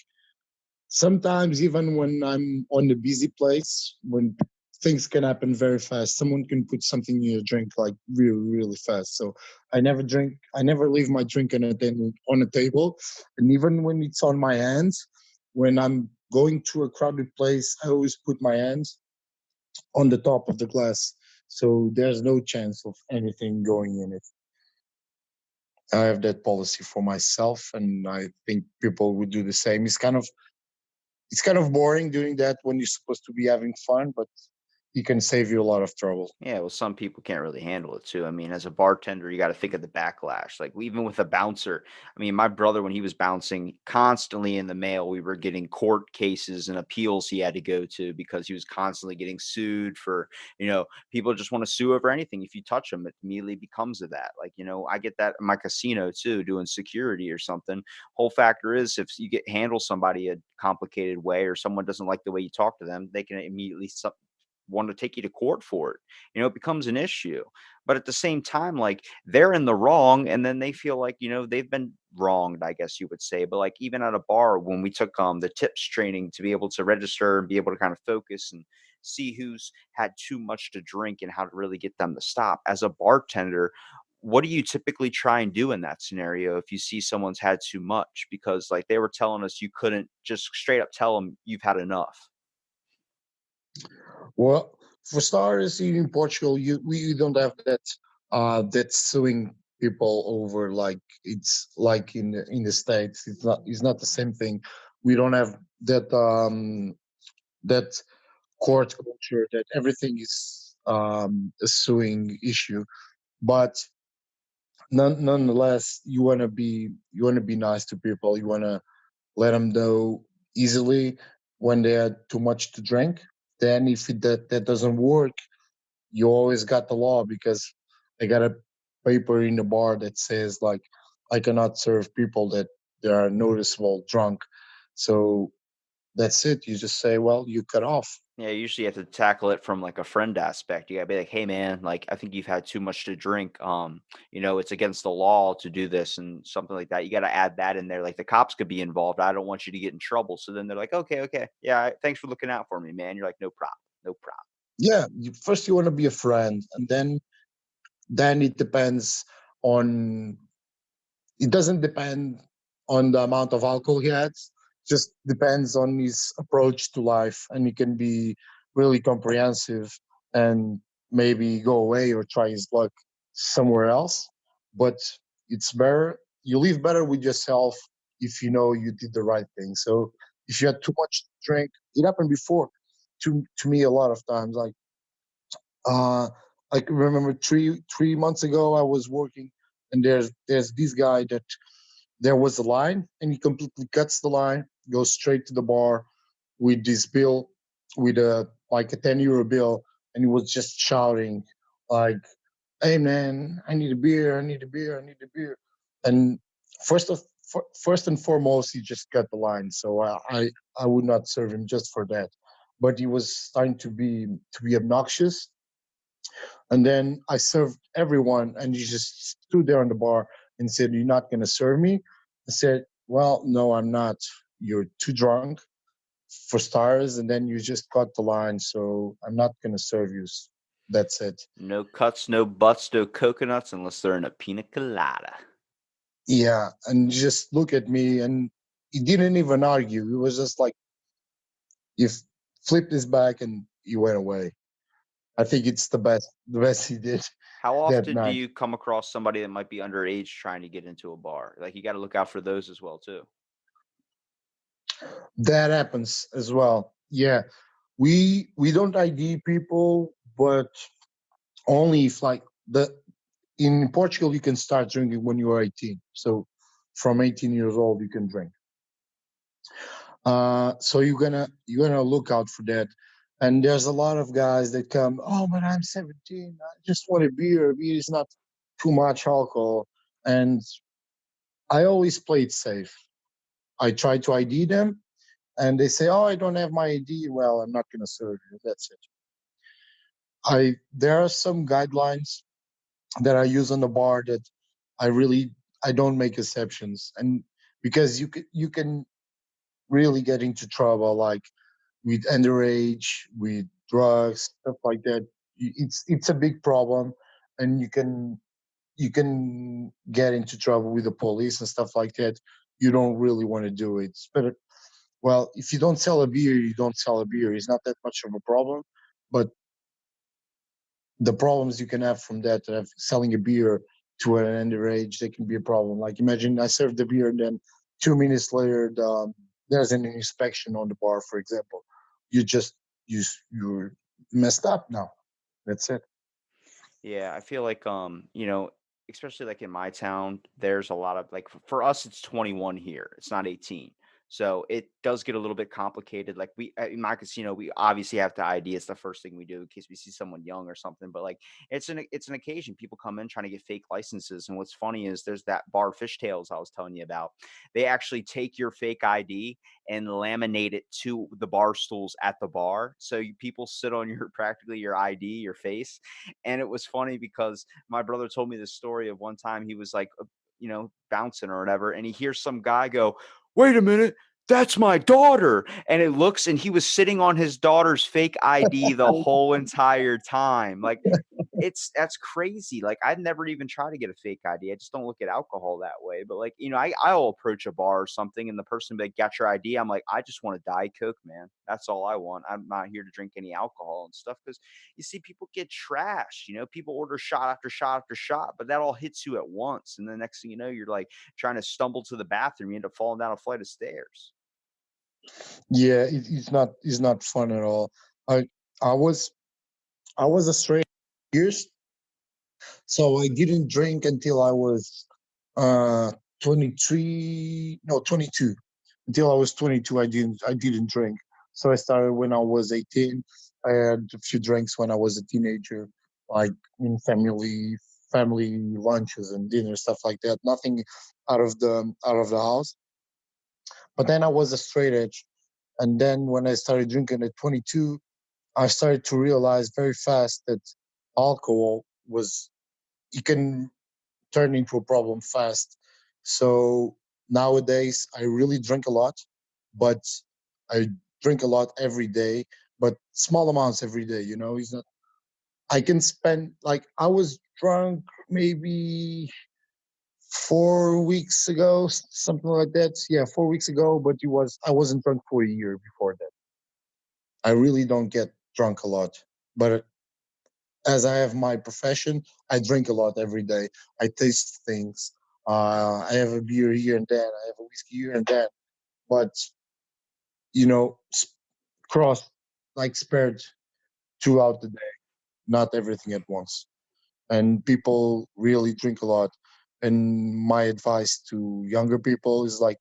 C: sometimes even when I'm on a busy place, when things can happen very fast, someone can put something in your drink like really, really fast. So I never leave my drink unattended on a table. And even when it's on my hands, when I'm going to a crowded place, I always put my hands on the top of the glass. So there's no chance of anything going in it. I have that policy for myself, and I think people would do the same. It's kind of boring doing that when you're supposed to be having fun, but it can save you a lot of trouble.
B: Yeah, well, some people can't really handle it too. I mean, as a bartender, you got to think of the backlash. Like even with a bouncer, I mean, my brother when he was bouncing constantly in the mail, we were getting court cases and appeals he had to go to because he was constantly getting sued for, people just want to sue over anything. If you touch them, it immediately becomes of that. Like, I get that in my casino too, doing security or something. Whole factor is if you get handle somebody a complicated way or someone doesn't like the way you talk to them, they can immediately want to take you to court for it. It becomes an issue. But at the same time, like they're in the wrong and then they feel like, they've been wronged, I guess you would say. But like even at a bar, when we took the tips training to be able to register and be able to kind of focus and see who's had too much to drink and how to really get them to stop. As a bartender, what do you typically try and do in that scenario if you see someone's had too much? Because like they were telling us you couldn't just straight up tell them you've had enough.
C: Well, for starters, in Portugal, we don't have that suing people over like it's like in the States. It's not the same thing. We don't have that court culture that everything is a suing issue. But nonetheless, you want to be nice to people. You want to let them know easily. when they had too much to drink. Then if that doesn't work, you always got the law because they got a paper in the bar that says like I cannot serve people that they are noticeable drunk. So that's it. You just say, well, you cut off.
B: Yeah, usually you have to tackle it from like a friend aspect. You gotta be like, "Hey, man, like I think you've had too much to drink. It's against the law to do this and something like that." You got to add that in there. Like the cops could be involved. I don't want you to get in trouble. So then they're like, "Okay, okay, yeah, thanks for looking out for me, man." You're like, "No problem, no problem."
C: Yeah, first you want to be a friend, and then it depends on. It doesn't depend on the amount of alcohol he has. Just depends on his approach to life, and he can be really comprehensive and maybe go away or try his luck somewhere else. But it's better you live better with yourself if you know you did the right thing. So if you had too much to drink, it happened before to me a lot of times. Uh, I can remember three months ago I was working, and there's this guy that there was a line, and he completely cuts the line, goes straight to the bar with this bill, with a like a €10 bill, and he was just shouting like, "Hey man, I need a beer! I need a beer! I need a beer!" And first and foremost, he just cut the line, so I would not serve him just for that. But he was starting to be obnoxious, and then I served everyone, and he just stood there on the bar and said, "You're not going to serve me?" I said, "Well, no, I'm not. You're too drunk for stars, and then you just cut the line, so I'm not going to serve you. That's it."
B: No cuts, no butts, no coconuts unless they're in a pina colada.
C: Yeah, and just look at me, and he didn't even argue. He was just like, he flipped his back and he went away. I think it's the best he did
B: How
C: that
B: often do
C: night.
B: you come across somebody that might be underage trying to get into a bar? Like you got to look out for those as well too.
C: That happens as well. Yeah, we don't ID people, but only if like the in Portugal you can start drinking when you are 18. So from 18 years old you can drink. So you're gonna look out for that. And there's a lot of guys that come, "Oh, but I'm 17. I just want a beer. Beer is not too much alcohol." And I always play it safe. I try to ID them, and they say, "Oh, I don't have my ID." Well, I'm not gonna serve you. That's it. There are some guidelines that I use on the bar that I really I don't make exceptions, and because you can really get into trouble, like with underage, with drugs, stuff like that. It's a big problem, and you can get into trouble with the police and stuff like that. You don't really want to do it. It's better. Well, if you don't sell a beer, you don't sell a beer. It's not that much of a problem, but the problems you can have from that of selling a beer to an underage, they can be a problem. Like imagine I served the beer and then 2 minutes later there's an inspection on the bar, for example. You just you're messed up now. That's it.
B: Yeah, I feel like especially like in my town, there's a lot of like for us it's 21 here. It's not 18. So it does get a little bit complicated. Like in my casino, we obviously have to ID. It's the first thing we do in case we see someone young or something. But like it's an occasion. People come in trying to get fake licenses. And what's funny is there's that bar Fishtails I was telling you about. They actually take your fake ID and laminate it to the bar stools at the bar. So people sit on your practically your ID, your face, and it was funny because my brother told me this story of one time he was like, bouncing or whatever, and he hears some guy go, "Wait a minute, that's my daughter." And it looks, and he was sitting on his daughter's fake ID the whole entire time. Like, that's crazy. Like I'd never even try to get a fake ID. I just don't look at alcohol that way. But like, I'll approach a bar or something and the person be like, "Got your ID?" I'm like, "I just want a Diet Coke, man. That's all I want. I'm not here to drink any alcohol and stuff." Because you see people get trashed, people order shot after shot after shot, but that all hits you at once. And the next thing you know, you're like trying to stumble to the bathroom, you end up falling down a flight of stairs.
C: Yeah, it's not fun at all. I i was i was a straight years, so I didn't drink until I was 23, no, 22. Until I was 22, I didn't drink. So I started when I was 18. I had a few drinks when I was a teenager, like in family lunches and dinner stuff like that. Nothing out of the house. But then I was a straight edge, and then when I started drinking at 22, I started to realize very fast that alcohol was it can turn into a problem fast. So nowadays I really drink a lot, but I drink a lot every day, but small amounts every day. It's not. I can spend like I was drunk maybe 4 weeks ago, something like that. Yeah, 4 weeks ago, but I wasn't drunk for a year before that. I really don't get drunk a lot, but as I have my profession, I drink a lot every day. I taste things. I have a beer here and then. I have a whiskey here and then. But you know, s- cross like spared throughout the day, not everything at once. And people really drink a lot. And my advice to younger people is like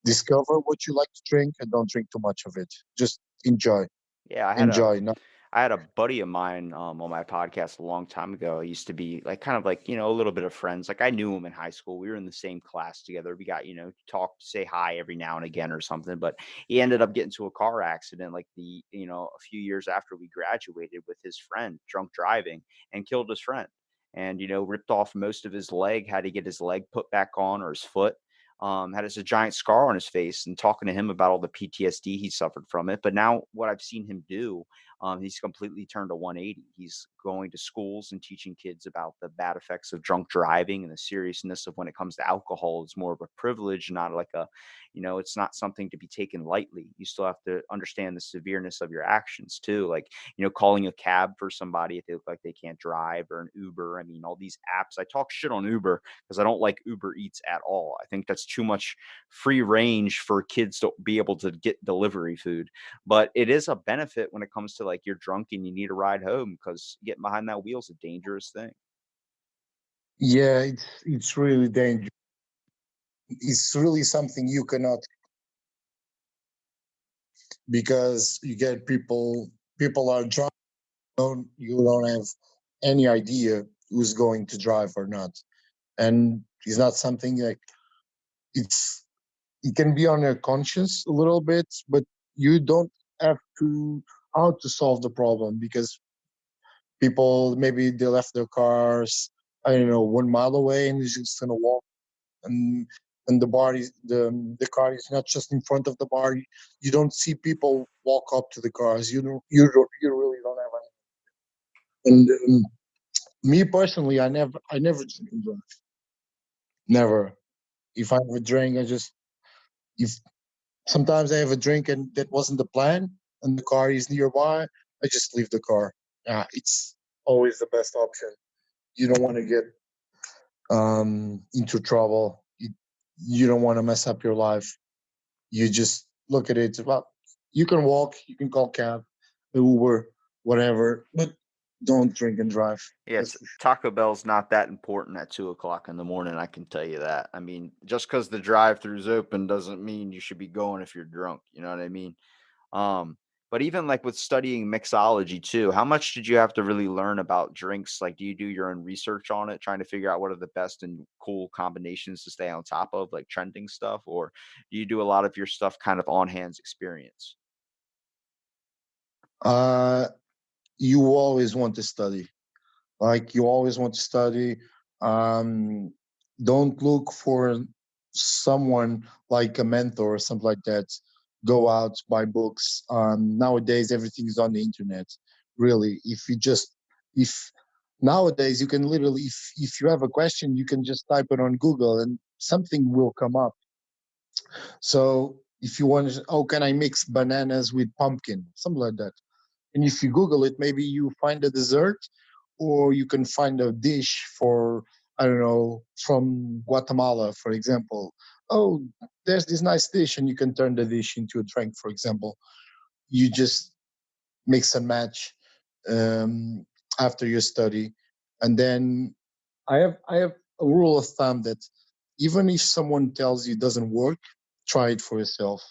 C: discover what you like to drink and don't drink too much of it. Just enjoy,
B: Yeah,
C: enjoy. Not
B: I had a buddy of mine on my podcast a long time ago. I used to be like kind of like, a little bit of friends. Like I knew him in high school. We were in the same class together. We got, talk, say hi every now and again or something. But he ended up getting to a car accident like a few years after we graduated with his friend, drunk driving, and killed his friend. And, ripped off most of his leg, had to get his leg put back on or his foot. Had this a giant scar on his face, and talking to him about all the PTSD he suffered from it. But now what I've seen him do, he's completely turned a 180. He's going to schools and teaching kids about the bad effects of drunk driving and the seriousness of when it comes to alcohol. It's more of a privilege, not like it's not something to be taken lightly. You still have to understand the severeness of your actions too. Like, calling a cab for somebody if they look like they can't drive, or an Uber. I mean, all these apps. I talk shit on Uber because I don't like Uber Eats at all. I think that's too much free range for kids to be able to get delivery food. But it is a benefit when it comes to like you're drunk and you need a ride home, because getting behind that wheel is a dangerous thing.
C: Yeah, it's really dangerous. It's really something you cannot, because you get people are drunk. You don't have any idea who's going to drive or not, and it's not something like it's it can be on your conscience a little bit, but you don't have to how to solve the problem, because people maybe they left their cars, I don't know, 1 mile away, and they're just gonna walk, and the car is not just in front of the bar. You don't see people walk up to the cars. You really don't have any. And me personally, I never drink and drive. Never. If I have a drink, if sometimes I have a drink and that wasn't the plan, and the car is nearby, I just leave the car. It's always the best option. You don't want to get into trouble. You don't want to mess up your life. You just look at it. Well, you can walk, you can call cab, Uber, whatever, but don't drink and drive. That's
B: Yes,
C: for sure.
B: Taco Bell's not that important at 2 o'clock in the morning. I can tell you that. I mean, just because the drive-through's open doesn't mean you should be going if you're drunk. You know what I mean? Um, but even like with studying mixology too, how much did you have to really learn about drinks? Like, do you do your own research on it, trying to figure out what are the best and cool combinations to stay on top of, like trending stuff, or do you do a lot of your stuff kind of on hands experience?
C: Uh, you always want to study. Like you always want to study. Um, don't look for someone like a mentor or something like that. Go out, buy books. Nowadays, everything is on the internet. Really, if nowadays you can literally, if you have a question, you can just type it on Google and something will come up. So if you want to, oh, can I mix bananas with pumpkin, something like that? And if you Google it, maybe you find a dessert, or you can find a dish for, I don't know, from Guatemala, for example. Oh, there's this nice dish, and you can turn the dish into a drink, for example. You just mix and match um, after your study. And then I have a rule of thumb that even if someone tells you it doesn't work, try it for yourself.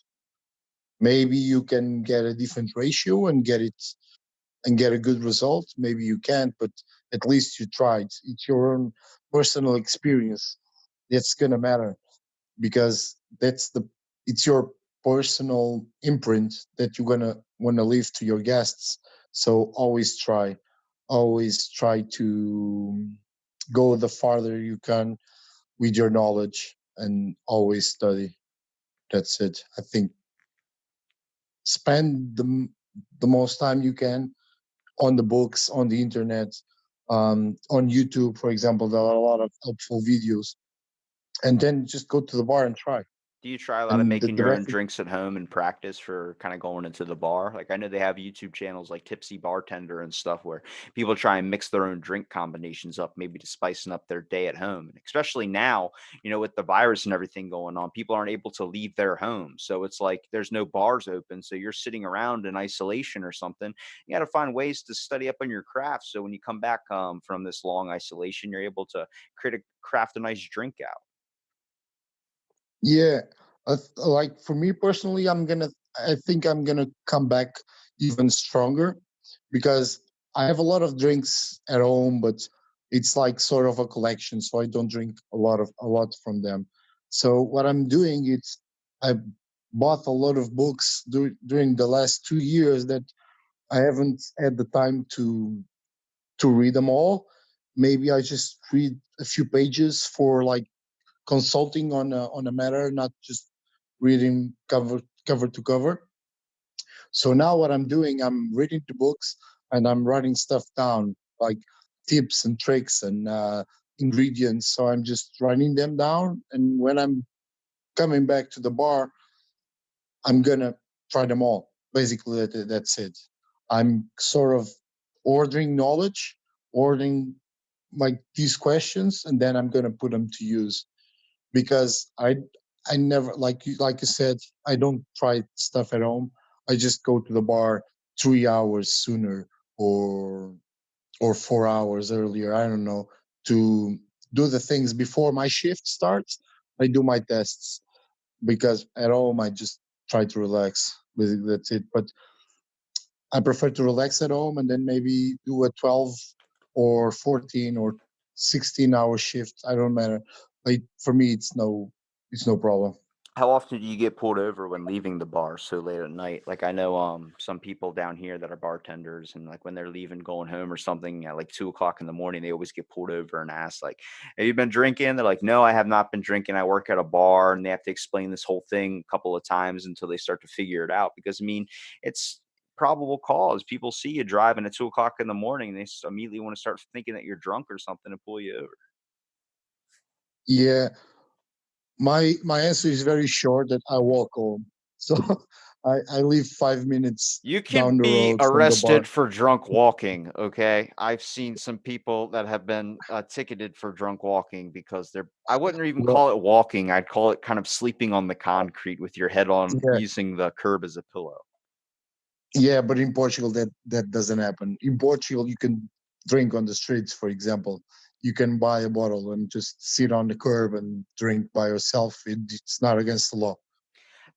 C: Maybe you can get a different ratio and get a good result. Maybe you can't, but at least you tried. It's your own personal experience that's gonna matter, because it's your personal imprint that you're gonna want to leave to your guests. So always try to go the farther you can with your knowledge, and always study. That's it. I think spend the most time you can on the books, on the internet, on YouTube, for example. There are a lot of helpful videos, and then just go to the bar and try.
B: Do you try a lot of
C: And
B: making
C: the
B: your own
C: rest is,
B: drinks at home and practice for kind of going into the bar? Like I know they have YouTube channels like Tipsy Bartender and stuff where people try and mix their own drink combinations up, maybe to spicing up their day at home. And especially now, with the virus and everything going on, people aren't able to leave their homes. So it's like there's no bars open. So you're sitting around in isolation or something. You got to find ways to study up on your craft. So when you come back from this long isolation, you're able to craft a nice drink out.
C: yeah. Like for me personally, I think I'm gonna come back even stronger, because I have a lot of drinks at home, but it's like sort of a collection, so I don't drink a lot from them. So what I'm doing is I bought a lot of books during the last 2 years that I haven't had the time to read them all. Maybe I just read a few pages for like consulting on a matter, not just reading cover to cover. So now what I'm doing, I'm reading the books and I'm writing stuff down, like tips and tricks and ingredients. So I'm just writing them down, and when I'm coming back to the bar, I'm gonna try them all. Basically, that's it. I'm sort of ordering knowledge, ordering like these questions, and then I'm gonna put them to use, because I never, like you said, I don't try stuff at home. I just go to the bar 3 hours sooner, or 4 hours earlier. I don't know, to do the things before my shift starts. I do my tests, because at home I just try to relax. Basically, that's it. But I prefer to relax at home and then maybe do a 12 or 14 or 16-hour shift. I don't matter. Like for me, it's no problem.
B: How often do you get pulled over when leaving the bar so late at night? Like I know some people down here that are bartenders, and like when they're leaving going home or something at like 2 o'clock in the morning, they always get pulled over and asked like, "Have you been drinking?" They're like, "No, I have not been drinking. I work at a bar," and they have to explain this whole thing a couple of times until they start to figure it out. Because I mean, it's probable cause. People see you driving at 2 o'clock in the morning, they immediately want to start thinking that you're drunk or something and pull you over.
C: Yeah, my answer is very short, that I walk home. So I live 5 minutes
B: You
C: down
B: can
C: the
B: be
C: road from the bar.
B: arrested for drunk walking, okay? I've seen some people that have been, ticketed for drunk walking because I wouldn't even
C: Well,
B: call it walking, I'd call it kind of sleeping on the concrete with your head on
C: yeah,
B: using the curb as a pillow.
C: yeah, but in Portugal that doesn't happen. In Portugal, you can drink on the streets, for example. You can buy a bottle and just sit on the curb and drink by yourself. It's not against the law.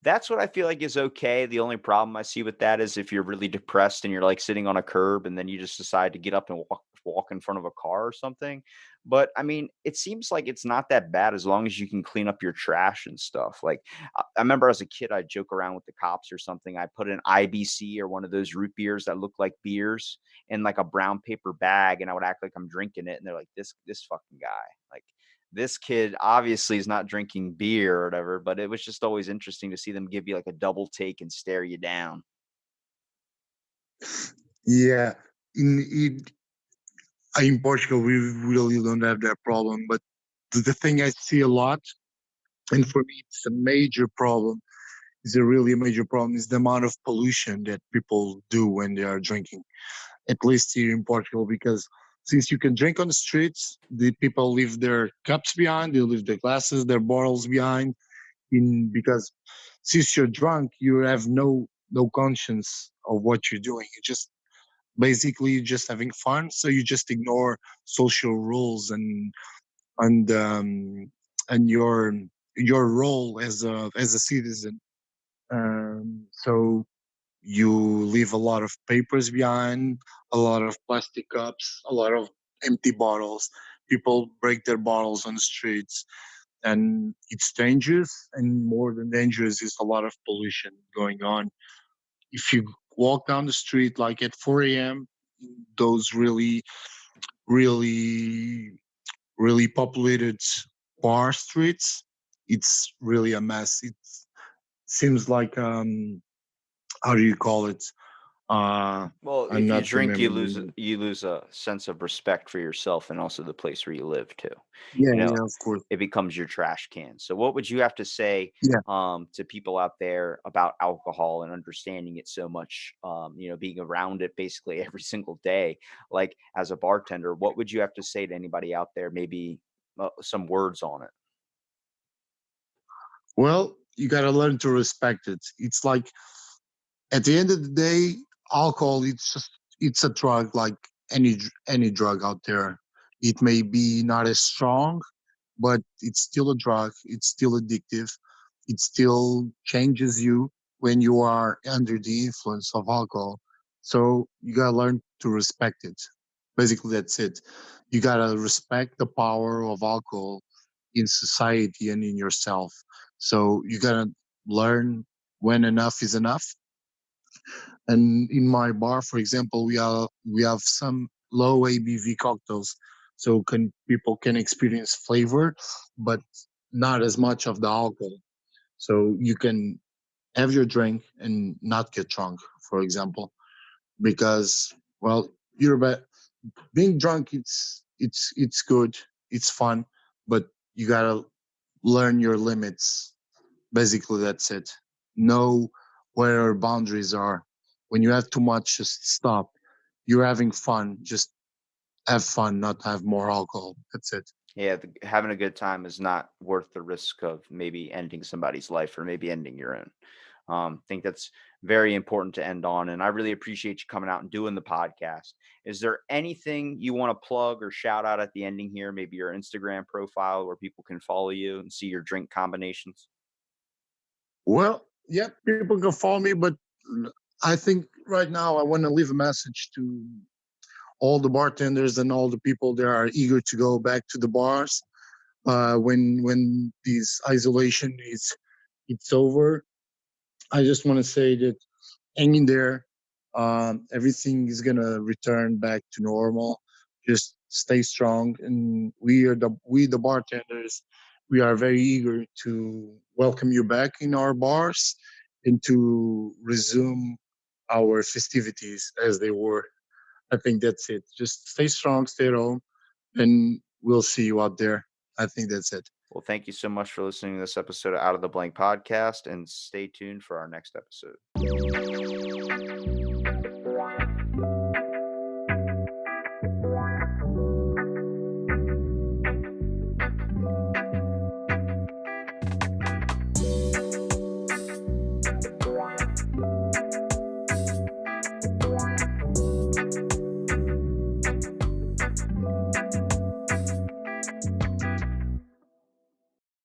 B: That's what I feel like is okay. The only problem I see with that is if you're really depressed and you're like sitting on a curb and then you just decide to get up and walk in front of a car or something. But I mean, it seems like it's not that bad as long as you can clean up your trash and stuff. Like I remember as a kid, I'd joke around with the cops or something. I put an IBC or one of those root beers that look like beers in like a brown paper bag, and I would act like I'm drinking it. And they're like, this fucking guy. Like this kid obviously is not drinking beer or whatever, but it was just always interesting to see them give you like a double take and stare you down.
C: Yeah, in Portugal, we really don't have that problem. But the thing I see a lot, and for me, it's a major problem, is a really major problem, is the amount of pollution that people do when they are drinking, at least here in Portugal, because since you can drink on the streets, the people leave their cups behind, they leave their glasses, their bottles behind, because since you're drunk, you have no conscience of what you're doing. You just basically just having fun, so you just ignore social rules and and your role as a citizen. So you leave a lot of papers behind, a lot of plastic cups, a lot of empty bottles. People break their bottles on the streets, and it's dangerous. And more than dangerous is a lot of pollution going on. If you walk down the street like at 4 a.m., those really, really populated bar streets, it's really a mess. It seems like how do you call it? Uh,
B: Well,
C: I'm
B: if you
C: not
B: drink,
C: remembering.
B: you lose a sense of respect for yourself and also the place where you live too.
C: Yeah,
B: You know,
C: yeah, of course.
B: it becomes your trash can. So, what would you have to say
C: Yeah.
B: to people out there about alcohol and understanding it so much? Being around it basically every single day, like as a bartender, what would you have to say to anybody out there? Maybe some words on it.
C: Well, you got to learn to respect it. It's like at the end of the day, alcohol it's a drug like any drug out there. It may be not as strong, but it's still a drug. It's still addictive. It still changes you when you are under the influence of alcohol. So you gotta learn to respect it. Basically, that's it. You gotta respect the power of alcohol in society and in yourself. So you gotta learn when enough is enough. And in my bar, for example, we have some low ABV cocktails, so can people can experience flavor, but not as much of the alcohol. So you can have your drink and not get drunk, for example, because well, you're being drunk. It's good, it's fun, but you gotta learn your limits. Basically, that's it. Know where your boundaries are. When you have too much, just stop. You're having fun. Just have fun, not have more alcohol. That's it.
B: Yeah, having a good time is not worth the risk of maybe ending somebody's life or maybe ending your own. Think that's very important to end on. And I really appreciate you coming out and doing the podcast. Is there anything you want to plug or shout out at the ending here? Maybe your Instagram profile where people can follow you and see your drink combinations?
C: Well, yeah, people can follow me, but I think right now I want to leave a message to all the bartenders and all the people that are eager to go back to the bars when this isolation is it's over. I just want to say that hang in there. Everything is gonna return back to normal. Just stay strong, and we the bartenders. We are very eager to welcome you back in our bars and to resume our festivities as they were. I think that's it. Just stay strong, stay at home, and we'll see you out there. I think that's it.
B: Well, thank you so much for listening to this episode of Out of the Blank podcast and stay tuned for our next episode.